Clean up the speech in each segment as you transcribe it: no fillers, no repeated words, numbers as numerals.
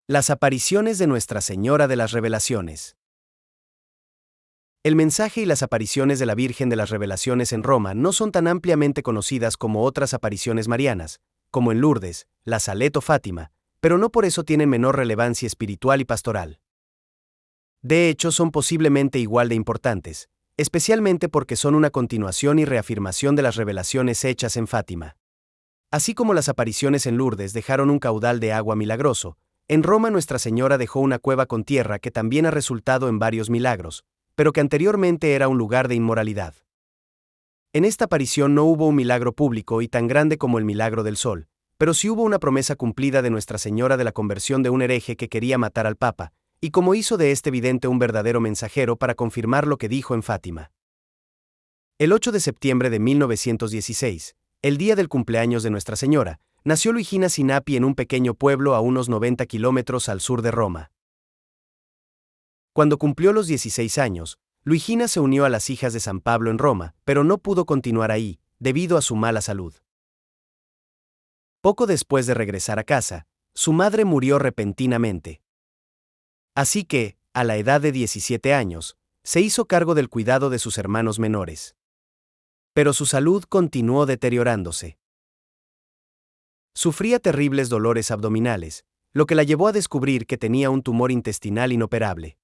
Las apariciones de Nuestra Señora de las Revelaciones. El mensaje y las apariciones de la Virgen de las Revelaciones en Roma no son tan ampliamente conocidas como otras apariciones marianas, como en Lourdes, La Salette o Fátima, pero no por eso tienen menor relevancia espiritual y pastoral. De hecho, son posiblemente igual de importantes, especialmente porque son una continuación y reafirmación de las revelaciones hechas en Fátima. Así como las apariciones en Lourdes dejaron un caudal de agua milagroso, en Roma Nuestra Señora dejó una cueva con tierra que también ha resultado en varios milagros, pero que anteriormente era un lugar de inmoralidad. En esta aparición no hubo un milagro público y tan grande como el milagro del sol, pero sí hubo una promesa cumplida de Nuestra Señora de la conversión de un hereje que quería matar al Papa, y como hizo de este vidente un verdadero mensajero para confirmar lo que dijo en Fátima. El 8 de septiembre de 1916, el día del cumpleaños de Nuestra Señora, nació Luigina Sinapi en un pequeño pueblo a unos 90 kilómetros al sur de Roma. Cuando cumplió los 16 años, Luigina se unió a las hijas de San Pablo en Roma, pero no pudo continuar ahí, debido a su mala salud. Poco después de regresar a casa, su madre murió repentinamente. Así que, a la edad de 17 años, se hizo cargo del cuidado de sus hermanos menores. Pero su salud continuó deteriorándose. Sufría terribles dolores abdominales, lo que la llevó a descubrir que tenía un tumor intestinal inoperable.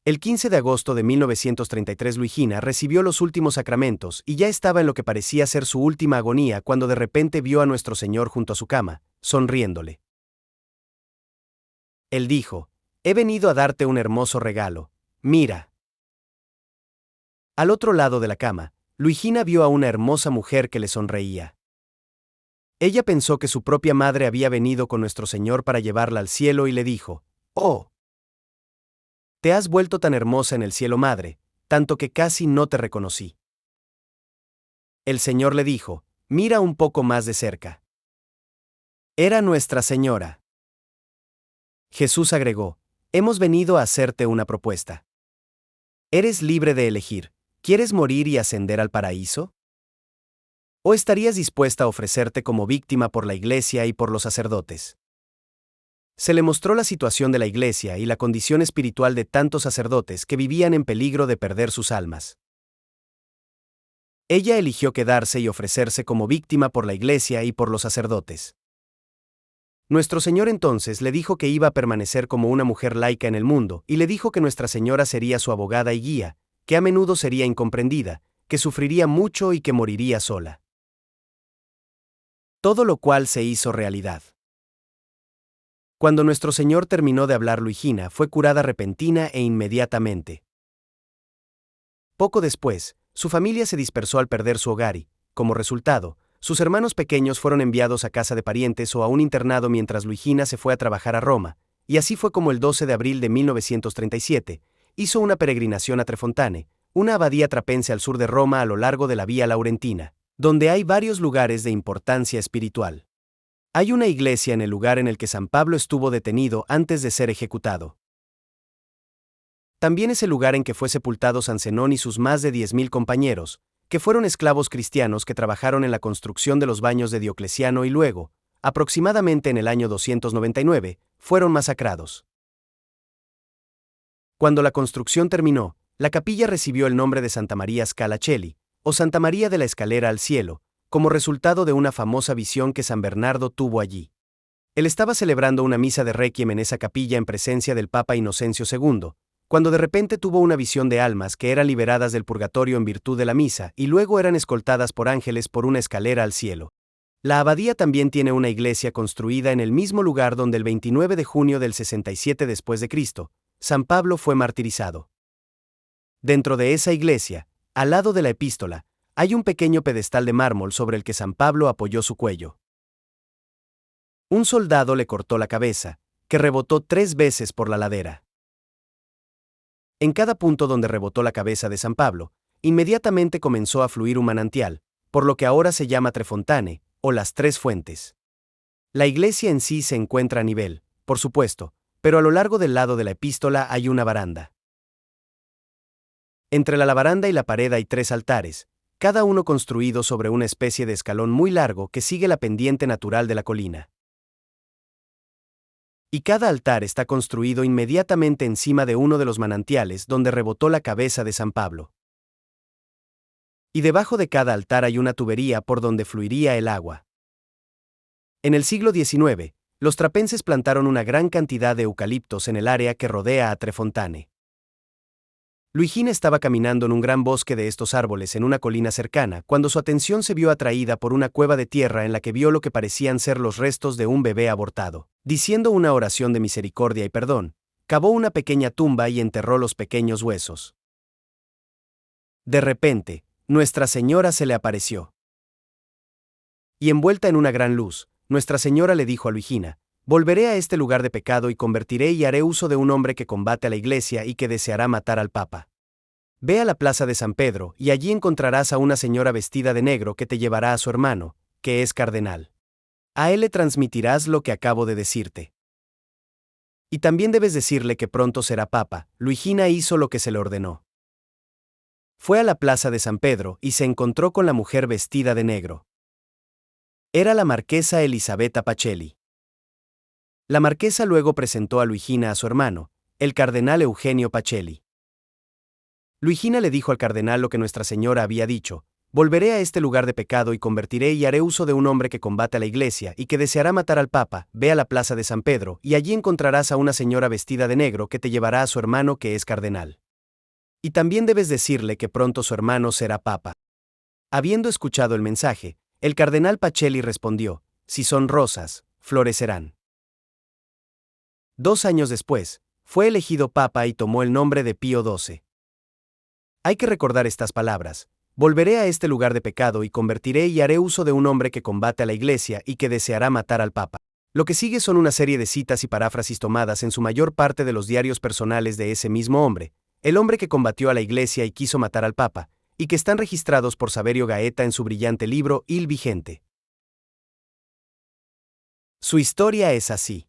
El 15 de agosto de 1933 Luigina recibió los últimos sacramentos y ya estaba en lo que parecía ser su última agonía cuando de repente vio a Nuestro Señor junto a su cama, sonriéndole. Él dijo: «He venido a darte un hermoso regalo, mira». Al otro lado de la cama, Luigina vio a una hermosa mujer que le sonreía. Ella pensó que su propia madre había venido con Nuestro Señor para llevarla al cielo y le dijo: «Oh, te has vuelto tan hermosa en el cielo, madre, tanto que casi no te reconocí». El Señor le dijo: «Mira un poco más de cerca». Era Nuestra Señora. Jesús agregó: «Hemos venido a hacerte una propuesta. Eres libre de elegir, ¿quieres morir y ascender al paraíso? ¿O estarías dispuesta a ofrecerte como víctima por la Iglesia y por los sacerdotes?». Se le mostró la situación de la Iglesia y la condición espiritual de tantos sacerdotes que vivían en peligro de perder sus almas. Ella eligió quedarse y ofrecerse como víctima por la Iglesia y por los sacerdotes. Nuestro Señor entonces le dijo que iba a permanecer como una mujer laica en el mundo, y le dijo que Nuestra Señora sería su abogada y guía, que a menudo sería incomprendida, que sufriría mucho y que moriría sola. Todo lo cual se hizo realidad. Cuando Nuestro Señor terminó de hablar, Luigina fue curada repentina e inmediatamente. Poco después, su familia se dispersó al perder su hogar y, como resultado, sus hermanos pequeños fueron enviados a casa de parientes o a un internado mientras Luigina se fue a trabajar a Roma, y así fue como el 12 de abril de 1937, hizo una peregrinación a Trefontane, una abadía trapense al sur de Roma a lo largo de la Vía Laurentina, donde hay varios lugares de importancia espiritual. Hay una iglesia en el lugar en el que San Pablo estuvo detenido antes de ser ejecutado. También es el lugar en que fue sepultado San Zenón y sus más de 10.000 compañeros, que fueron esclavos cristianos que trabajaron en la construcción de los baños de Diocleciano y luego, aproximadamente en el año 299, fueron masacrados. Cuando la construcción terminó, la capilla recibió el nombre de Santa María Scala Coeli, o Santa María de la Escalera al Cielo, como resultado de una famosa visión que San Bernardo tuvo allí. Él estaba celebrando una misa de requiem en esa capilla en presencia del Papa Inocencio II, cuando de repente tuvo una visión de almas que eran liberadas del purgatorio en virtud de la misa y luego eran escoltadas por ángeles por una escalera al cielo. La abadía también tiene una iglesia construida en el mismo lugar donde el 29 de junio del 67 después de Cristo, San Pablo fue martirizado. Dentro de esa iglesia, al lado de la epístola, hay un pequeño pedestal de mármol sobre el que San Pablo apoyó su cuello. Un soldado le cortó la cabeza, que rebotó 3 veces por la ladera. En cada punto donde rebotó la cabeza de San Pablo, inmediatamente comenzó a fluir un manantial, por lo que ahora se llama Trefontane, o las 3 fuentes. La iglesia en sí se encuentra a nivel, por supuesto, pero a lo largo del lado de la epístola hay una baranda. Entre la baranda y la pared hay 3 altares, cada uno construido sobre una especie de escalón muy largo que sigue la pendiente natural de la colina. Y cada altar está construido inmediatamente encima de uno de los manantiales donde rebotó la cabeza de San Pablo. Y debajo de cada altar hay una tubería por donde fluiría el agua. En el siglo XIX, los trapenses plantaron una gran cantidad de eucaliptos en el área que rodea a Trefontane. Luigina estaba caminando en un gran bosque de estos árboles en una colina cercana cuando su atención se vio atraída por una cueva de tierra en la que vio lo que parecían ser los restos de un bebé abortado. Diciendo una oración de misericordia y perdón, cavó una pequeña tumba y enterró los pequeños huesos. De repente, Nuestra Señora se le apareció. Y envuelta en una gran luz, Nuestra Señora le dijo a Luigina: volveré a este lugar de pecado y convertiré y haré uso de un hombre que combate a la Iglesia y que deseará matar al Papa. Ve a la plaza de San Pedro y allí encontrarás a una señora vestida de negro que te llevará a su hermano, que es cardenal. A él le transmitirás lo que acabo de decirte. Y también debes decirle que pronto será Papa. Luigina hizo lo que se le ordenó. Fue a la plaza de San Pedro y se encontró con la mujer vestida de negro. Era la marquesa Elisabetta Pacelli. La marquesa luego presentó a Luigina a su hermano, el cardenal Eugenio Pacelli. Luigina le dijo al cardenal lo que Nuestra Señora había dicho: volveré a este lugar de pecado y convertiré y haré uso de un hombre que combate a la Iglesia y que deseará matar al Papa. Ve a la plaza de San Pedro y allí encontrarás a una señora vestida de negro que te llevará a su hermano que es cardenal. Y también debes decirle que pronto su hermano será Papa. Habiendo escuchado el mensaje, el cardenal Pacelli respondió: si son rosas, florecerán. 2 años después, fue elegido Papa y tomó el nombre de Pío XII. Hay que recordar estas palabras: volveré a este lugar de pecado y convertiré y haré uso de un hombre que combate a la Iglesia y que deseará matar al Papa. Lo que sigue son una serie de citas y paráfrasis tomadas en su mayor parte de los diarios personales de ese mismo hombre, el hombre que combatió a la Iglesia y quiso matar al Papa, y que están registrados por Saverio Gaeta en su brillante libro Il Vigente. Su historia es así.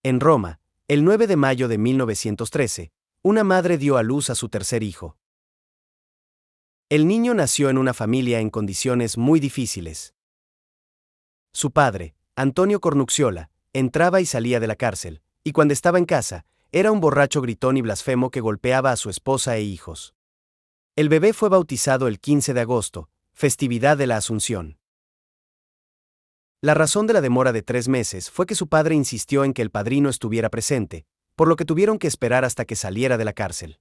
En Roma, el 9 de mayo de 1913, una madre dio a luz a su tercer hijo. El niño nació en una familia en condiciones muy difíciles. Su padre, Antonio Cornucciola, entraba y salía de la cárcel, y cuando estaba en casa, era un borracho gritón y blasfemo que golpeaba a su esposa e hijos. El bebé fue bautizado el 15 de agosto, festividad de la Asunción. La razón de la demora de 3 meses fue que su padre insistió en que el padrino estuviera presente, por lo que tuvieron que esperar hasta que saliera de la cárcel.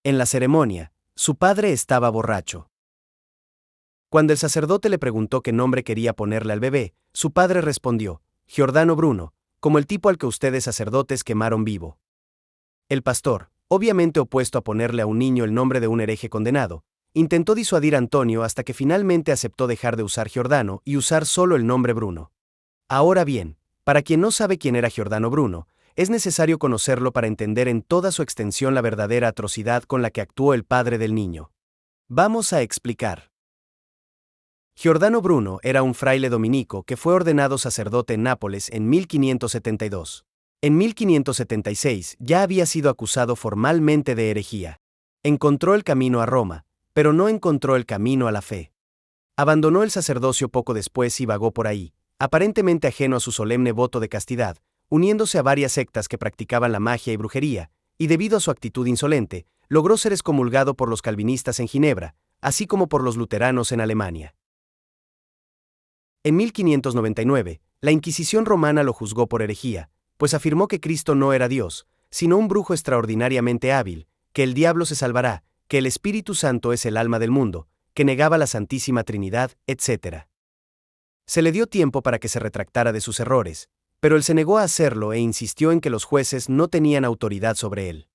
En la ceremonia, su padre estaba borracho. Cuando el sacerdote le preguntó qué nombre quería ponerle al bebé, su padre respondió: Giordano Bruno, como el tipo al que ustedes sacerdotes quemaron vivo. El pastor, obviamente opuesto a ponerle a un niño el nombre de un hereje condenado, intentó disuadir a Antonio hasta que finalmente aceptó dejar de usar Giordano y usar solo el nombre Bruno. Ahora bien, para quien no sabe quién era Giordano Bruno, es necesario conocerlo para entender en toda su extensión la verdadera atrocidad con la que actuó el padre del niño. Vamos a explicar. Giordano Bruno era un fraile dominico que fue ordenado sacerdote en Nápoles en 1572. En 1576 ya había sido acusado formalmente de herejía. Encontró el camino a Roma, pero no encontró el camino a la fe. Abandonó el sacerdocio poco después y vagó por ahí, aparentemente ajeno a su solemne voto de castidad, uniéndose a varias sectas que practicaban la magia y brujería, y debido a su actitud insolente, logró ser excomulgado por los calvinistas en Ginebra, así como por los luteranos en Alemania. En 1599, la Inquisición romana lo juzgó por herejía, pues afirmó que Cristo no era Dios, sino un brujo extraordinariamente hábil, que el diablo se salvará, que el Espíritu Santo es el alma del mundo, que negaba la Santísima Trinidad, etc. Se le dio tiempo para que se retractara de sus errores, pero él se negó a hacerlo e insistió en que los jueces no tenían autoridad sobre él.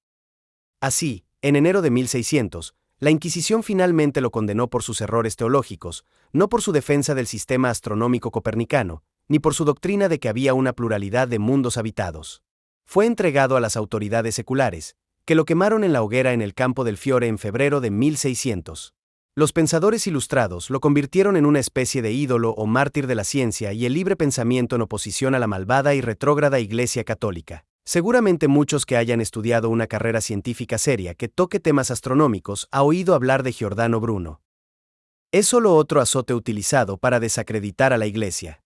Así, en enero de 1600, la Inquisición finalmente lo condenó por sus errores teológicos, no por su defensa del sistema astronómico copernicano, ni por su doctrina de que había una pluralidad de mundos habitados. Fue entregado a las autoridades seculares, que lo quemaron en la hoguera en el Campo del Fiore en febrero de 1600. Los pensadores ilustrados lo convirtieron en una especie de ídolo o mártir de la ciencia y el libre pensamiento en oposición a la malvada y retrógrada Iglesia Católica. Seguramente muchos que hayan estudiado una carrera científica seria que toque temas astronómicos ha oído hablar de Giordano Bruno. Es solo otro azote utilizado para desacreditar a la Iglesia.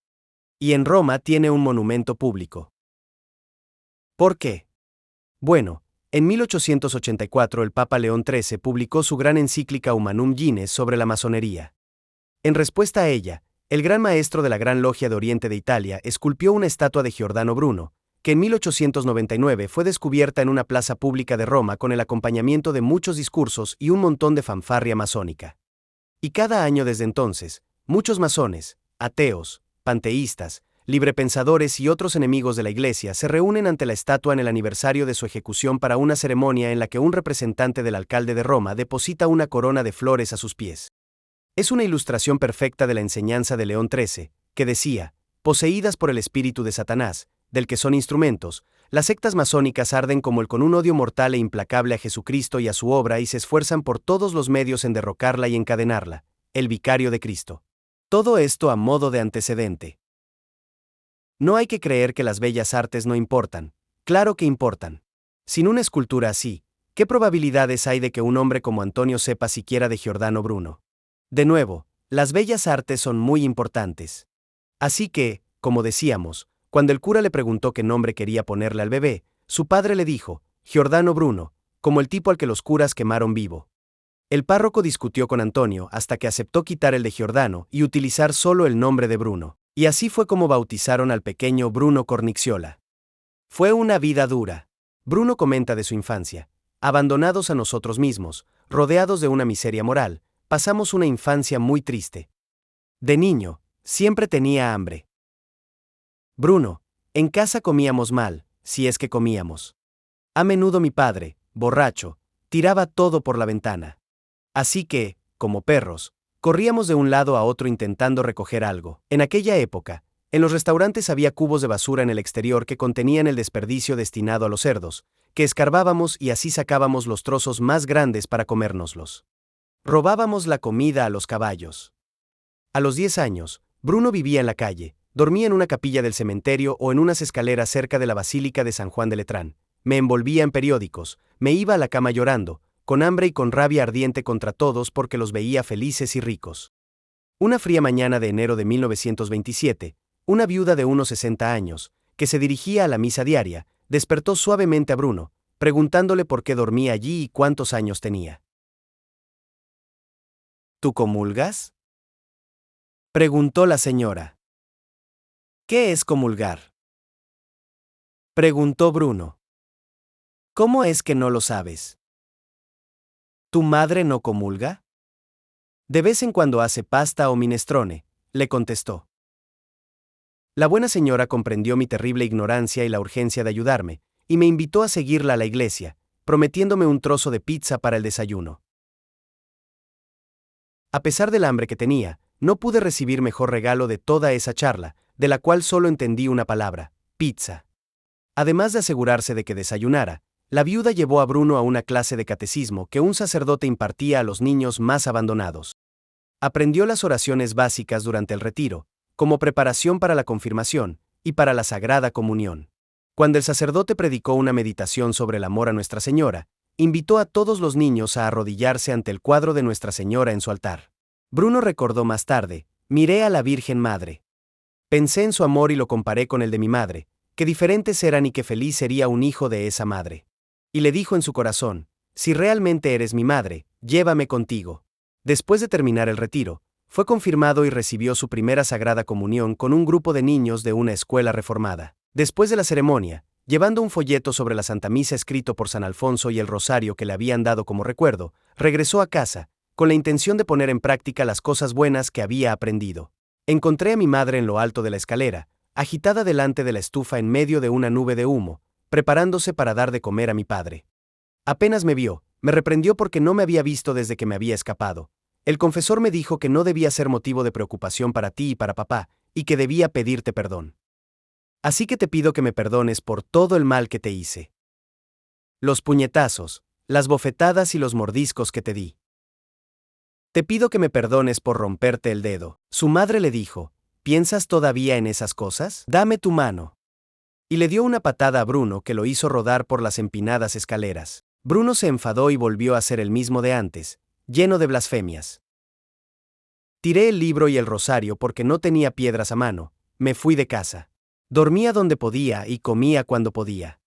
Y en Roma tiene un monumento público. ¿Por qué? Bueno, en 1884 el Papa León XIII publicó su gran encíclica Humanum Gines sobre la masonería. En respuesta a ella, el gran maestro de la Gran Logia de Oriente de Italia esculpió una estatua de Giordano Bruno, que en 1899 fue descubierta en una plaza pública de Roma con el acompañamiento de muchos discursos y un montón de fanfarria masónica. Y cada año desde entonces, muchos masones, ateos, panteístas, librepensadores y otros enemigos de la Iglesia se reúnen ante la estatua en el aniversario de su ejecución para una ceremonia en la que un representante del alcalde de Roma deposita una corona de flores a sus pies. Es una ilustración perfecta de la enseñanza de León XIII, que decía: poseídas por el espíritu de Satanás, del que son instrumentos, las sectas masónicas arden como él con un odio mortal e implacable a Jesucristo y a su obra y se esfuerzan por todos los medios en derrocarla y encadenarla, el vicario de Cristo. Todo esto a modo de antecedente. No hay que creer que las bellas artes no importan, claro que importan. Sin una escultura así, ¿qué probabilidades hay de que un hombre como Antonio sepa siquiera de Giordano Bruno? De nuevo, las bellas artes son muy importantes. Así que, como decíamos, cuando el cura le preguntó qué nombre quería ponerle al bebé, su padre le dijo: Giordano Bruno, como el tipo al que los curas quemaron vivo. El párroco discutió con Antonio hasta que aceptó quitar el de Giordano y utilizar solo el nombre de Bruno, y así fue como bautizaron al pequeño Bruno Cornicciola. Fue una vida dura. Bruno comenta de su infancia: abandonados a nosotros mismos, rodeados de una miseria moral, pasamos una infancia muy triste. De niño, siempre tenía hambre. Bruno: en casa comíamos mal, si es que comíamos. A menudo mi padre, borracho, tiraba todo por la ventana. Así que, como perros, corríamos de un lado a otro intentando recoger algo. En aquella época, en los restaurantes había cubos de basura en el exterior que contenían el desperdicio destinado a los cerdos, que escarbábamos y así sacábamos los trozos más grandes para comérnoslos. Robábamos la comida a los caballos. A los 10 años, Bruno vivía en la calle, dormía en una capilla del cementerio o en unas escaleras cerca de la Basílica de San Juan de Letrán. Me envolvía en periódicos, me iba a la cama llorando, con hambre y con rabia ardiente contra todos porque los veía felices y ricos. Una fría mañana de enero de 1927, una viuda de unos 60 años, que se dirigía a la misa diaria, despertó suavemente a Bruno, preguntándole por qué dormía allí y cuántos años tenía. ¿Tú comulgas?, preguntó la señora. ¿Qué es comulgar?, preguntó Bruno. ¿Cómo es que no lo sabes? ¿Tu madre no comulga? De vez en cuando hace pasta o minestrone, le contestó. La buena señora comprendió mi terrible ignorancia y la urgencia de ayudarme, y me invitó a seguirla a la iglesia, prometiéndome un trozo de pizza para el desayuno. A pesar del hambre que tenía, no pude recibir mejor regalo de toda esa charla, de la cual solo entendí una palabra: pizza. Además de asegurarse de que desayunara, la viuda llevó a Bruno a una clase de catecismo que un sacerdote impartía a los niños más abandonados. Aprendió las oraciones básicas durante el retiro, como preparación para la confirmación y para la Sagrada Comunión. Cuando el sacerdote predicó una meditación sobre el amor a Nuestra Señora, invitó a todos los niños a arrodillarse ante el cuadro de Nuestra Señora en su altar. Bruno recordó más tarde: miré a la Virgen Madre. Pensé en su amor y lo comparé con el de mi madre, qué diferentes eran y qué feliz sería un hijo de esa madre. Y le dijo en su corazón: si realmente eres mi madre, llévame contigo. Después de terminar el retiro, fue confirmado y recibió su primera Sagrada Comunión con un grupo de niños de una escuela reformada. Después de la ceremonia, llevando un folleto sobre la Santa Misa escrito por San Alfonso y el rosario que le habían dado como recuerdo, regresó a casa, con la intención de poner en práctica las cosas buenas que había aprendido. Encontré a mi madre en lo alto de la escalera, agitada delante de la estufa en medio de una nube de humo, preparándose para dar de comer a mi padre. Apenas me vio, me reprendió porque no me había visto desde que me había escapado. El confesor me dijo que no debía ser motivo de preocupación para ti y para papá, y que debía pedirte perdón. Así que te pido que me perdones por todo el mal que te hice. Los puñetazos, las bofetadas y los mordiscos que te di. Te pido que me perdones por romperte el dedo. Su madre le dijo: ¿piensas todavía en esas cosas? Dame tu mano. Y le dio una patada a Bruno que lo hizo rodar por las empinadas escaleras. Bruno se enfadó y volvió a ser el mismo de antes, lleno de blasfemias. Tiré el libro y el rosario porque no tenía piedras a mano, me fui de casa. Dormía donde podía y comía cuando podía.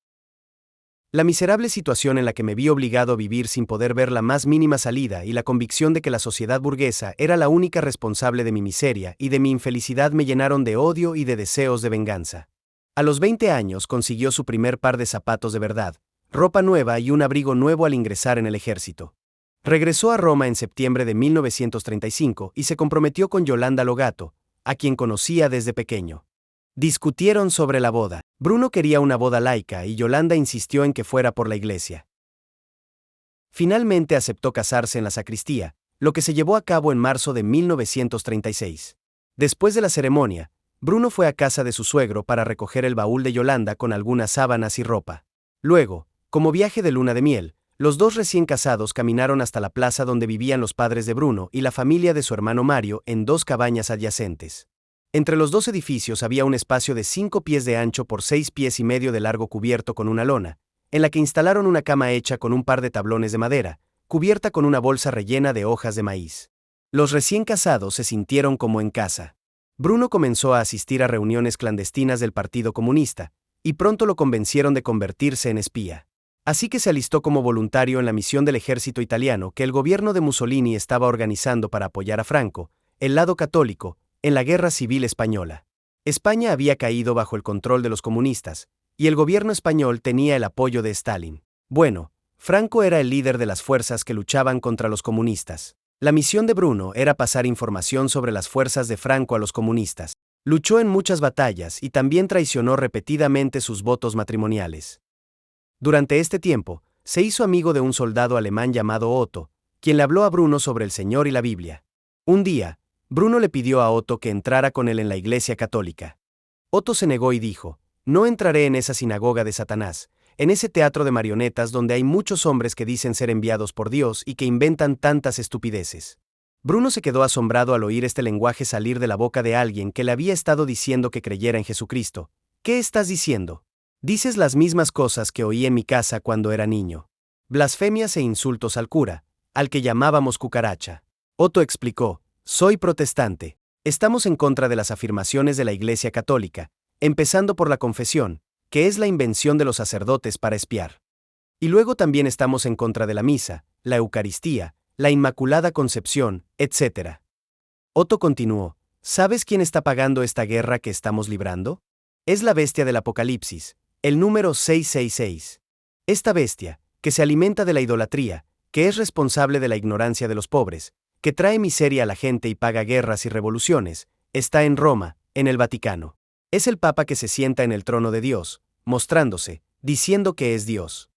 La miserable situación en la que me vi obligado a vivir sin poder ver la más mínima salida y la convicción de que la sociedad burguesa era la única responsable de mi miseria y de mi infelicidad me llenaron de odio y de deseos de venganza. A los 20 años consiguió su primer par de zapatos de verdad, ropa nueva y un abrigo nuevo al ingresar en el ejército. Regresó a Roma en septiembre de 1935 y se comprometió con Yolanda Logato, a quien conocía desde pequeño. Discutieron sobre la boda. Bruno quería una boda laica y Yolanda insistió en que fuera por la iglesia. Finalmente aceptó casarse en la sacristía, lo que se llevó a cabo en marzo de 1936. Después de la ceremonia, Bruno fue a casa de su suegro para recoger el baúl de Yolanda con algunas sábanas y ropa. Luego, como viaje de luna de miel, los dos recién casados caminaron hasta la plaza donde vivían los padres de Bruno y la familia de su hermano Mario en dos cabañas adyacentes. Entre los dos edificios había un espacio de 5 pies de ancho por 6 pies y medio de largo cubierto con una lona, en la que instalaron una cama hecha con un par de tablones de madera, cubierta con una bolsa rellena de hojas de maíz. Los recién casados se sintieron como en casa. Bruno comenzó a asistir a reuniones clandestinas del Partido Comunista, y pronto lo convencieron de convertirse en espía. Así que se alistó como voluntario en la misión del ejército italiano que el gobierno de Mussolini estaba organizando para apoyar a Franco, el lado católico, en la Guerra Civil Española. España había caído bajo el control de los comunistas, y el gobierno español tenía el apoyo de Stalin. Bueno, Franco era el líder de las fuerzas que luchaban contra los comunistas. La misión de Bruno era pasar información sobre las fuerzas de Franco a los comunistas. Luchó en muchas batallas y también traicionó repetidamente sus votos matrimoniales. Durante este tiempo, se hizo amigo de un soldado alemán llamado Otto, quien le habló a Bruno sobre el Señor y la Biblia. Un día, Bruno le pidió a Otto que entrara con él en la iglesia católica. Otto se negó y dijo: no entraré en esa sinagoga de Satanás, en ese teatro de marionetas donde hay muchos hombres que dicen ser enviados por Dios y que inventan tantas estupideces. Bruno se quedó asombrado al oír este lenguaje salir de la boca de alguien que le había estado diciendo que creyera en Jesucristo. ¿Qué estás diciendo? Dices las mismas cosas que oí en mi casa cuando era niño. Blasfemias e insultos al cura, al que llamábamos cucaracha. Otto explicó: soy protestante. Estamos en contra de las afirmaciones de la Iglesia Católica, empezando por la confesión, que es la invención de los sacerdotes para espiar. Y luego también estamos en contra de la misa, la Eucaristía, la Inmaculada Concepción, etc. Otto continuó: ¿sabes quién está pagando esta guerra que estamos librando? Es la bestia del Apocalipsis, el número 666. Esta bestia, que se alimenta de la idolatría, que es responsable de la ignorancia de los pobres, que trae miseria a la gente y paga guerras y revoluciones, está en Roma, en el Vaticano. Es el Papa que se sienta en el trono de Dios, mostrándose, diciendo que es Dios.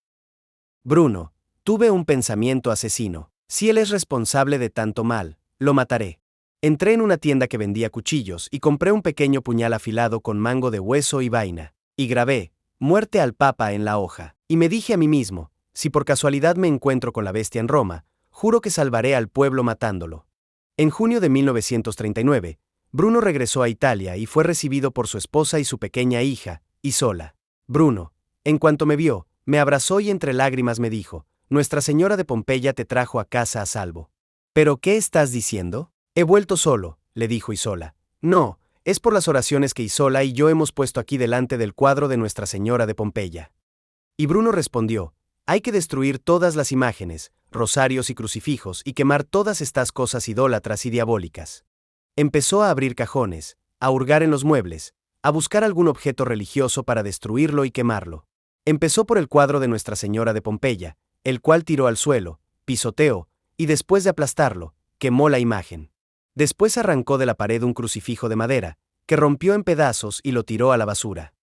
Bruno: tuve un pensamiento asesino. Si él es responsable de tanto mal, lo mataré. Entré en una tienda que vendía cuchillos y compré un pequeño puñal afilado con mango de hueso y vaina, y grabé: muerte al Papa en la hoja. Y me dije a mí mismo: si por casualidad me encuentro con la bestia en Roma, juro que salvaré al pueblo matándolo. En junio de 1939, Bruno regresó a Italia y fue recibido por su esposa y su pequeña hija, Isola. Bruno, en cuanto me vio, me abrazó y entre lágrimas me dijo: Nuestra Señora de Pompeya te trajo a casa a salvo. ¿Pero qué estás diciendo? He vuelto solo, le dijo Isola. No, es por las oraciones que Isola y yo hemos puesto aquí delante del cuadro de Nuestra Señora de Pompeya. Y Bruno respondió: hay que destruir todas las imágenes, rosarios y crucifijos y quemar todas estas cosas idólatras y diabólicas. Empezó a abrir cajones, a hurgar en los muebles, a buscar algún objeto religioso para destruirlo y quemarlo. Empezó por el cuadro de Nuestra Señora de Pompeya, el cual tiró al suelo, pisoteó, y después de aplastarlo, quemó la imagen. Después arrancó de la pared un crucifijo de madera, que rompió en pedazos y lo tiró a la basura.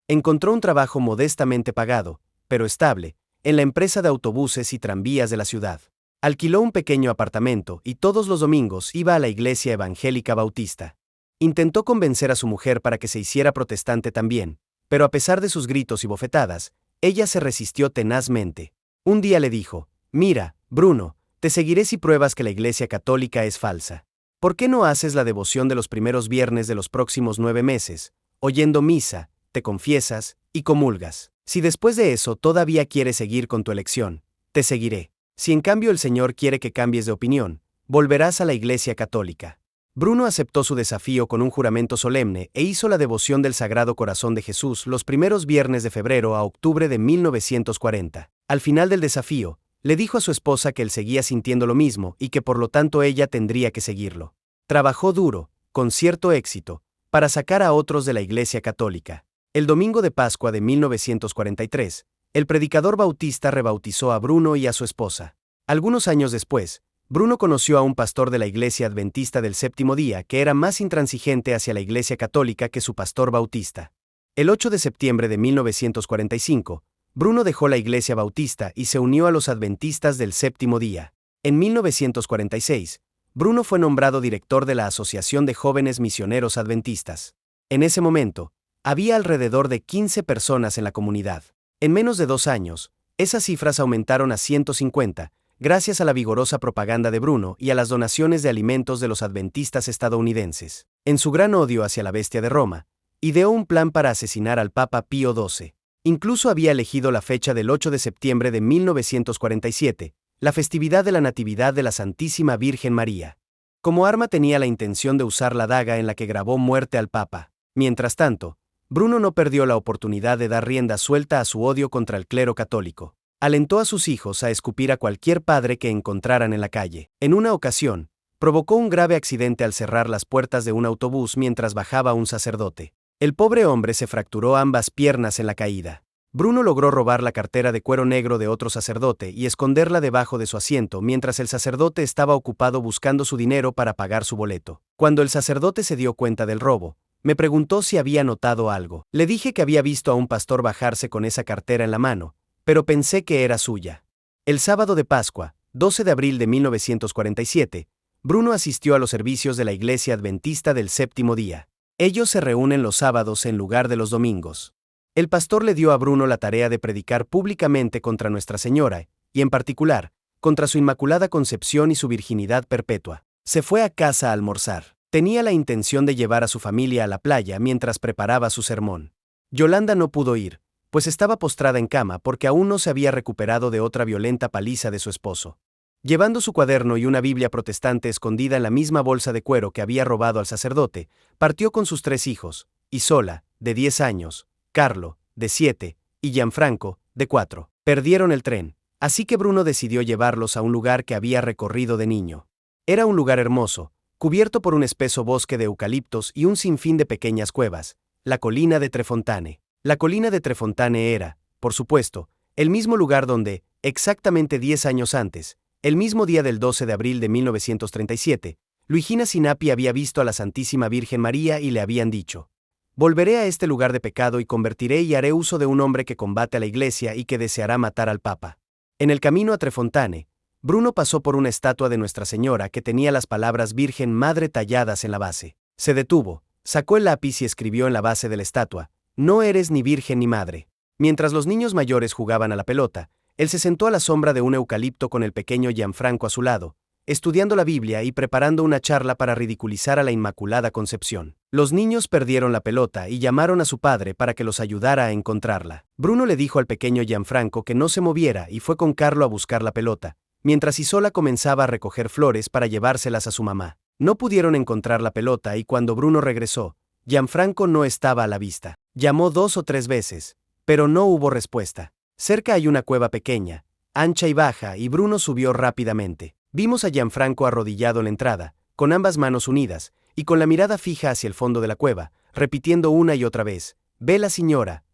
Encontró un trabajo modestamente pagado, pero estable, en la empresa de autobuses y tranvías de la ciudad. Alquiló un pequeño apartamento y todos los domingos iba a la iglesia evangélica bautista. Intentó convencer a su mujer para que se hiciera protestante también, pero a pesar de sus gritos y bofetadas, ella se resistió tenazmente. Un día le dijo: mira, Bruno, te seguiré si pruebas que la iglesia católica es falsa. ¿Por qué no haces la devoción de los primeros viernes de los próximos 9 meses, oyendo misa, te confiesas y comulgas? Si después de eso todavía quieres seguir con tu elección, te seguiré. Si en cambio el Señor quiere que cambies de opinión, volverás a la iglesia católica. Bruno aceptó su desafío con un juramento solemne e hizo la devoción del Sagrado Corazón de Jesús los primeros viernes de febrero a octubre de 1940. Al final del desafío, le dijo a su esposa que él seguía sintiendo lo mismo y que por lo tanto ella tendría que seguirlo. Trabajó duro, con cierto éxito, para sacar a otros de la Iglesia Católica. El domingo de Pascua de 1943, el predicador bautista rebautizó a Bruno y a su esposa. Algunos años después, Bruno conoció a un pastor de la Iglesia Adventista del Séptimo Día que era más intransigente hacia la Iglesia Católica que su pastor bautista. El 8 de septiembre de 1945, Bruno dejó la Iglesia Bautista y se unió a los Adventistas del Séptimo Día. En 1946, Bruno fue nombrado director de la Asociación de Jóvenes Misioneros Adventistas. En ese momento, había alrededor de 15 personas en la comunidad. En menos de 2 años, esas cifras aumentaron a 150, gracias a la vigorosa propaganda de Bruno y a las donaciones de alimentos de los adventistas estadounidenses. En su gran odio hacia la bestia de Roma, ideó un plan para asesinar al Papa Pío XII. Incluso había elegido la fecha del 8 de septiembre de 1947, la festividad de la Natividad de la Santísima Virgen María. Como arma tenía la intención de usar la daga en la que grabó muerte al Papa. Mientras tanto, Bruno no perdió la oportunidad de dar rienda suelta a su odio contra el clero católico. Alentó a sus hijos a escupir a cualquier padre que encontraran en la calle. En una ocasión, provocó un grave accidente al cerrar las puertas de un autobús mientras bajaba un sacerdote. El pobre hombre se fracturó ambas piernas en la caída. Bruno logró robar la cartera de cuero negro de otro sacerdote y esconderla debajo de su asiento mientras el sacerdote estaba ocupado buscando su dinero para pagar su boleto. Cuando el sacerdote se dio cuenta del robo, me preguntó si había notado algo. Le dije que había visto a un pastor bajarse con esa cartera en la mano, pero pensé que era suya. El sábado de Pascua, 12 de abril de 1947, Bruno asistió a los servicios de la Iglesia Adventista del Séptimo Día. Ellos se reúnen los sábados en lugar de los domingos. El pastor le dio a Bruno la tarea de predicar públicamente contra Nuestra Señora, y en particular, contra su Inmaculada Concepción y su virginidad perpetua. Se fue a casa a almorzar. Tenía la intención de llevar a su familia a la playa mientras preparaba su sermón. Yolanda no pudo ir, pues estaba postrada en cama porque aún no se había recuperado de otra violenta paliza de su esposo. Llevando su cuaderno y una Biblia protestante escondida en la misma bolsa de cuero que había robado al sacerdote, partió con sus 3 hijos, Isola, de 10 años, Carlo, de 7, y Gianfranco, de 4. Perdieron el tren, así que Bruno decidió llevarlos a un lugar que había recorrido de niño. Era un lugar hermoso, cubierto por un espeso bosque de eucaliptos y un sinfín de pequeñas cuevas, la colina de Trefontane. La colina de Trefontane era, por supuesto, el mismo lugar donde, exactamente 10 años antes, el mismo día del 12 de abril de 1937, Luigina Sinapi había visto a la Santísima Virgen María y le habían dicho: «Volveré a este lugar de pecado y convertiré y haré uso de un hombre que combate a la Iglesia y que deseará matar al Papa». En el camino a Trefontane, Bruno pasó por una estatua de Nuestra Señora que tenía las palabras Virgen Madre talladas en la base. Se detuvo, sacó el lápiz y escribió en la base de la estatua: «No eres ni virgen ni madre». Mientras los niños mayores jugaban a la pelota, él se sentó a la sombra de un eucalipto con el pequeño Gianfranco a su lado, estudiando la Biblia y preparando una charla para ridiculizar a la Inmaculada Concepción. Los niños perdieron la pelota y llamaron a su padre para que los ayudara a encontrarla. Bruno le dijo al pequeño Gianfranco que no se moviera y fue con Carlo a buscar la pelota, mientras Isola comenzaba a recoger flores para llevárselas a su mamá. No pudieron encontrar la pelota y cuando Bruno regresó, Gianfranco no estaba a la vista. Llamó 2 o 3 veces, pero no hubo respuesta. Cerca hay una cueva pequeña, ancha y baja, y Bruno subió rápidamente. Vimos a Gianfranco arrodillado en la entrada, con ambas manos unidas, y con la mirada fija hacia el fondo de la cueva, repitiendo una y otra vez: «Ve la señora,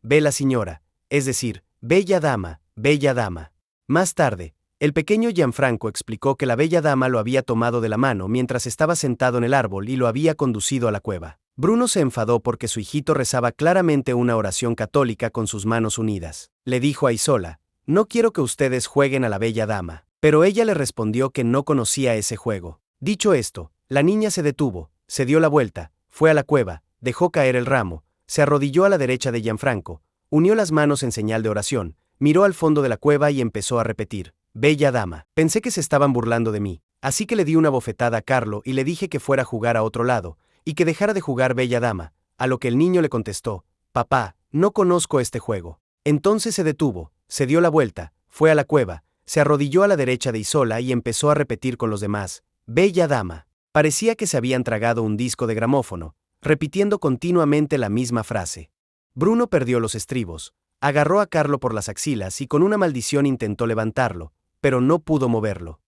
es decir, bella dama, bella dama». Más tarde, el pequeño Gianfranco explicó que la bella dama lo había tomado de la mano mientras estaba sentado en el árbol y lo había conducido a la cueva. Bruno se enfadó porque su hijito rezaba claramente una oración católica con sus manos unidas. Le dijo a Isola: «No quiero que ustedes jueguen a la bella dama». Pero ella le respondió que no conocía ese juego. Dicho esto, la niña se detuvo, se dio la vuelta, fue a la cueva, dejó caer el ramo, se arrodilló a la derecha de Gianfranco, unió las manos en señal de oración, miró al fondo de la cueva y empezó a repetir: «Bella dama». Pensé que se estaban burlando de mí, así que le di una bofetada a Carlo y le dije que fuera a jugar a otro lado, y que dejara de jugar bella dama, a lo que el niño le contestó: «Papá, no conozco este juego». Entonces se detuvo, se dio la vuelta, fue a la cueva, se arrodilló a la derecha de Isola y empezó a repetir con los demás: «Bella dama». Parecía que se habían tragado un disco de gramófono, repitiendo continuamente la misma frase. Bruno perdió los estribos, agarró a Carlo por las axilas y con una maldición intentó levantarlo, pero no pudo moverlo.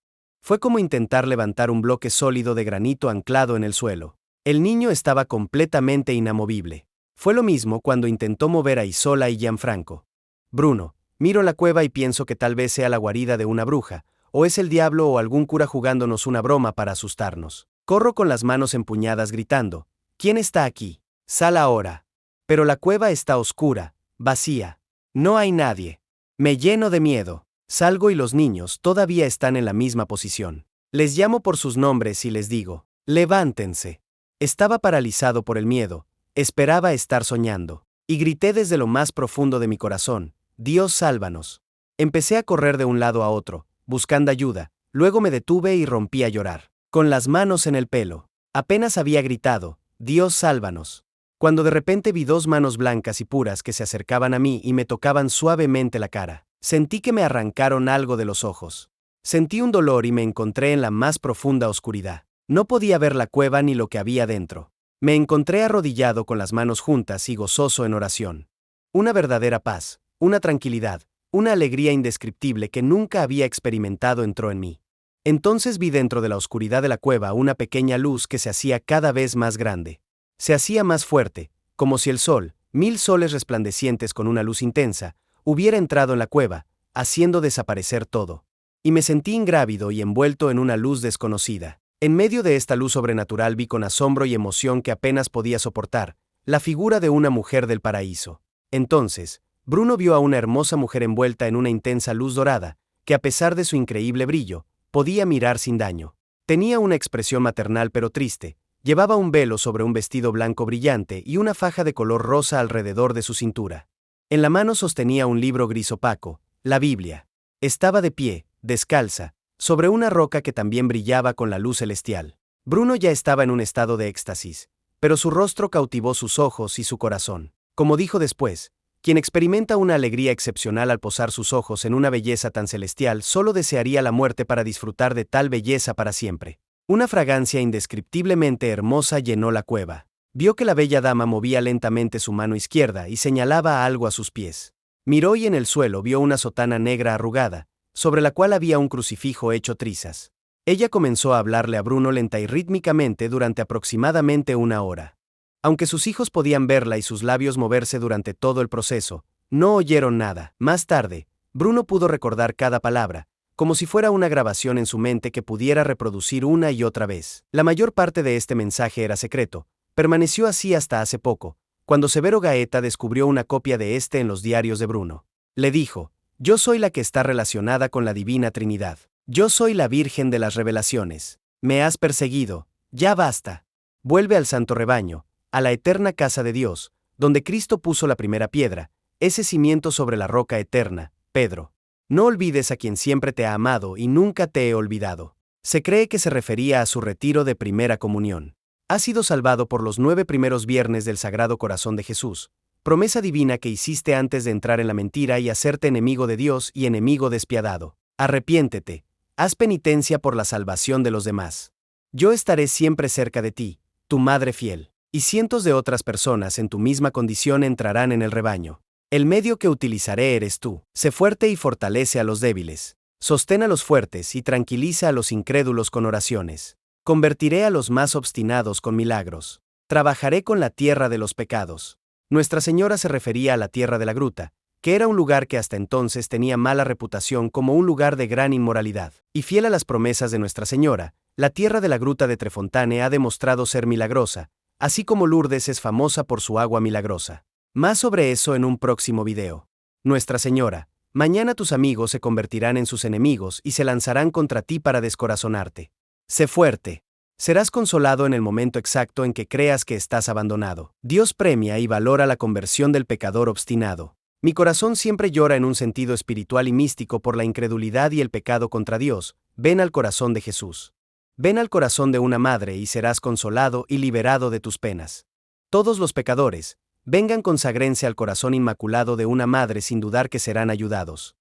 Fue como intentar levantar un bloque sólido de granito anclado en el suelo. El niño estaba completamente inamovible. Fue lo mismo cuando intentó mover a Isola y Gianfranco. Bruno, miro la cueva y pienso que tal vez sea la guarida de una bruja, o es el diablo o algún cura jugándonos una broma para asustarnos. Corro con las manos empuñadas gritando, ¿quién está aquí? Sal ahora. Pero la cueva está oscura, vacía. No hay nadie. Me lleno de miedo. Salgo y los niños todavía están en la misma posición. Les llamo por sus nombres y les digo, levántense. Estaba paralizado por el miedo, esperaba estar soñando. Y grité desde lo más profundo de mi corazón, Dios sálvanos. Empecé a correr de un lado a otro, buscando ayuda, luego me detuve y rompí a llorar, con las manos en el pelo. Apenas había gritado, Dios sálvanos, cuando de repente vi dos manos blancas y puras que se acercaban a mí y me tocaban suavemente la cara. Sentí que me arrancaron algo de los ojos. Sentí un dolor y me encontré en la más profunda oscuridad. No podía ver la cueva ni lo que había dentro. Me encontré arrodillado con las manos juntas y gozoso en oración. Una verdadera paz, una tranquilidad, una alegría indescriptible que nunca había experimentado entró en mí. Entonces vi dentro de la oscuridad de la cueva una pequeña luz que se hacía cada vez más grande. Se hacía más fuerte, como si el sol, 1000 soles resplandecientes con una luz intensa, hubiera entrado en la cueva, haciendo desaparecer todo. Y me sentí ingrávido y envuelto en una luz desconocida. En medio de esta luz sobrenatural vi con asombro y emoción que apenas podía soportar, la figura de una mujer del paraíso. Entonces, Bruno vio a una hermosa mujer envuelta en una intensa luz dorada, que a pesar de su increíble brillo, podía mirar sin daño. Tenía una expresión maternal pero triste, llevaba un velo sobre un vestido blanco brillante y una faja de color rosa alrededor de su cintura. En la mano sostenía un libro gris opaco, la Biblia. Estaba de pie, descalza, sobre una roca que también brillaba con la luz celestial. Bruno ya estaba en un estado de éxtasis, pero su rostro cautivó sus ojos y su corazón. Como dijo después, quien experimenta una alegría excepcional al posar sus ojos en una belleza tan celestial solo desearía la muerte para disfrutar de tal belleza para siempre. Una fragancia indescriptiblemente hermosa llenó la cueva. Vio que la bella dama movía lentamente su mano izquierda y señalaba algo a sus pies. Miró y en el suelo vio una sotana negra arrugada, sobre la cual había un crucifijo hecho trizas. Ella comenzó a hablarle a Bruno lenta y rítmicamente durante aproximadamente una hora. Aunque sus hijos podían verla y sus labios moverse durante todo el proceso, no oyeron nada. Más tarde, Bruno pudo recordar cada palabra, como si fuera una grabación en su mente que pudiera reproducir una y otra vez. La mayor parte de este mensaje era secreto. Permaneció así hasta hace poco, cuando Severo Gaeta descubrió una copia de este en los diarios de Bruno. Le dijo, yo soy la que está relacionada con la Divina Trinidad. Yo soy la Virgen de las Revelaciones. Me has perseguido. Ya basta. Vuelve al santo rebaño, a la eterna casa de Dios, donde Cristo puso la primera piedra, ese cimiento sobre la roca eterna, Pedro. No olvides a quien siempre te ha amado y nunca te he olvidado. Se cree que se refería a su retiro de primera comunión. Has sido salvado por los 9 primeros viernes del Sagrado Corazón de Jesús, promesa divina que hiciste antes de entrar en la mentira y hacerte enemigo de Dios y enemigo despiadado. Arrepiéntete, haz penitencia por la salvación de los demás. Yo estaré siempre cerca de ti, tu madre fiel, y cientos de otras personas en tu misma condición entrarán en el rebaño. El medio que utilizaré eres tú. Sé fuerte y fortalece a los débiles. Sostén a los fuertes y tranquiliza a los incrédulos con oraciones. Convertiré a los más obstinados con milagros. Trabajaré con la tierra de los pecados. Nuestra Señora se refería a la tierra de la gruta, que era un lugar que hasta entonces tenía mala reputación como un lugar de gran inmoralidad. Y fiel a las promesas de Nuestra Señora, la tierra de la gruta de Trefontane ha demostrado ser milagrosa, así como Lourdes es famosa por su agua milagrosa. Más sobre eso en un próximo video. Nuestra Señora, mañana tus amigos se convertirán en sus enemigos y se lanzarán contra ti para descorazonarte. Sé fuerte. Serás consolado en el momento exacto en que creas que estás abandonado. Dios premia y valora la conversión del pecador obstinado. Mi corazón siempre llora en un sentido espiritual y místico por la incredulidad y el pecado contra Dios. Ven al corazón de Jesús. Ven al corazón de una madre y serás consolado y liberado de tus penas. Todos los pecadores, vengan consagrense al corazón inmaculado de una madre sin dudar que serán ayudados.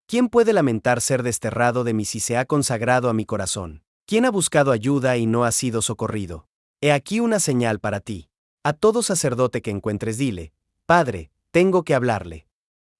¿Quién puede lamentar ser desterrado de mí si se ha consagrado a mi corazón? ¿Quién ha buscado ayuda y no ha sido socorrido? He aquí una señal para ti. A todo sacerdote que encuentres dile: Padre, tengo que hablarle.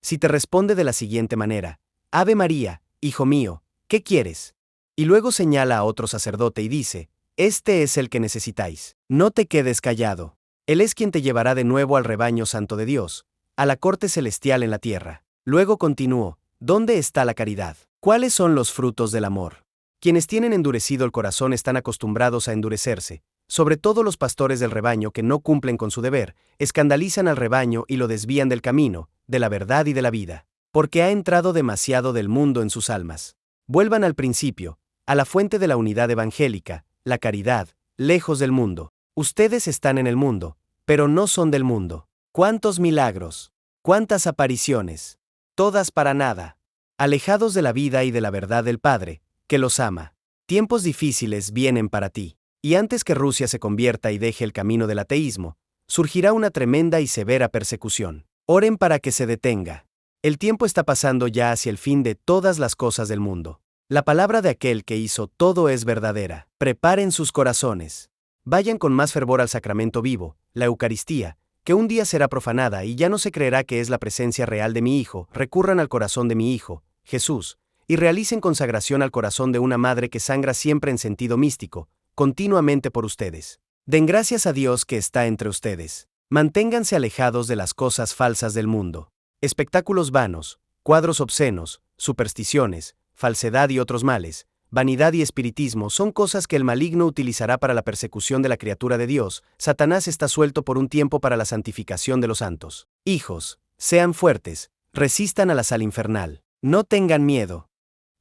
Si te responde de la siguiente manera: Ave María, hijo mío, ¿qué quieres? Y luego señala a otro sacerdote y dice: Este es el que necesitáis. No te quedes callado. Él es quien te llevará de nuevo al rebaño santo de Dios, a la corte celestial en la tierra. Luego continuó: ¿Dónde está la caridad? ¿Cuáles son los frutos del amor? Quienes tienen endurecido el corazón están acostumbrados a endurecerse, sobre todo los pastores del rebaño que no cumplen con su deber, escandalizan al rebaño y lo desvían del camino, de la verdad y de la vida, porque ha entrado demasiado del mundo en sus almas. Vuelvan al principio, a la fuente de la unidad evangélica, la caridad, lejos del mundo. Ustedes están en el mundo, pero no son del mundo. ¿Cuántos milagros? ¿Cuántas apariciones? Todas para nada. Alejados de la vida y de la verdad del Padre, que los ama. Tiempos difíciles vienen para ti. Y antes que Rusia se convierta y deje el camino del ateísmo, surgirá una tremenda y severa persecución. Oren para que se detenga. El tiempo está pasando ya hacia el fin de todas las cosas del mundo. La palabra de aquel que hizo todo es verdadera. Preparen sus corazones. Vayan con más fervor al sacramento vivo, la Eucaristía, que un día será profanada y ya no se creerá que es la presencia real de mi Hijo. Recurran al corazón de mi Hijo, Jesús, y realicen consagración al corazón de una madre que sangra siempre en sentido místico, continuamente por ustedes. Den gracias a Dios que está entre ustedes. Manténganse alejados de las cosas falsas del mundo. Espectáculos vanos, cuadros obscenos, supersticiones, falsedad y otros males, vanidad y espiritismo son cosas que el maligno utilizará para la persecución de la criatura de Dios. Satanás está suelto por un tiempo para la santificación de los santos. Hijos, sean fuertes, resistan a la sal infernal. No tengan miedo.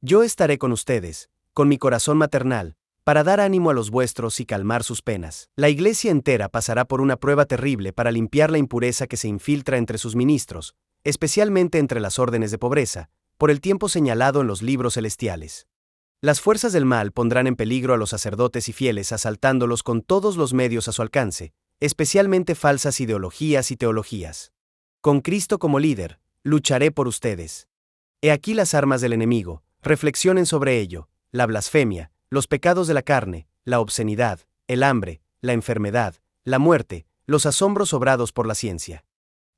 Yo estaré con ustedes, con mi corazón maternal, para dar ánimo a los vuestros y calmar sus penas. La Iglesia entera pasará por una prueba terrible para limpiar la impureza que se infiltra entre sus ministros, especialmente entre las órdenes de pobreza, por el tiempo señalado en los libros celestiales. Las fuerzas del mal pondrán en peligro a los sacerdotes y fieles asaltándolos con todos los medios a su alcance, especialmente falsas ideologías y teologías. Con Cristo como líder, lucharé por ustedes. He aquí las armas del enemigo, reflexionen sobre ello: la blasfemia, los pecados de la carne, la obscenidad, el hambre, la enfermedad, la muerte, los asombros obrados por la ciencia.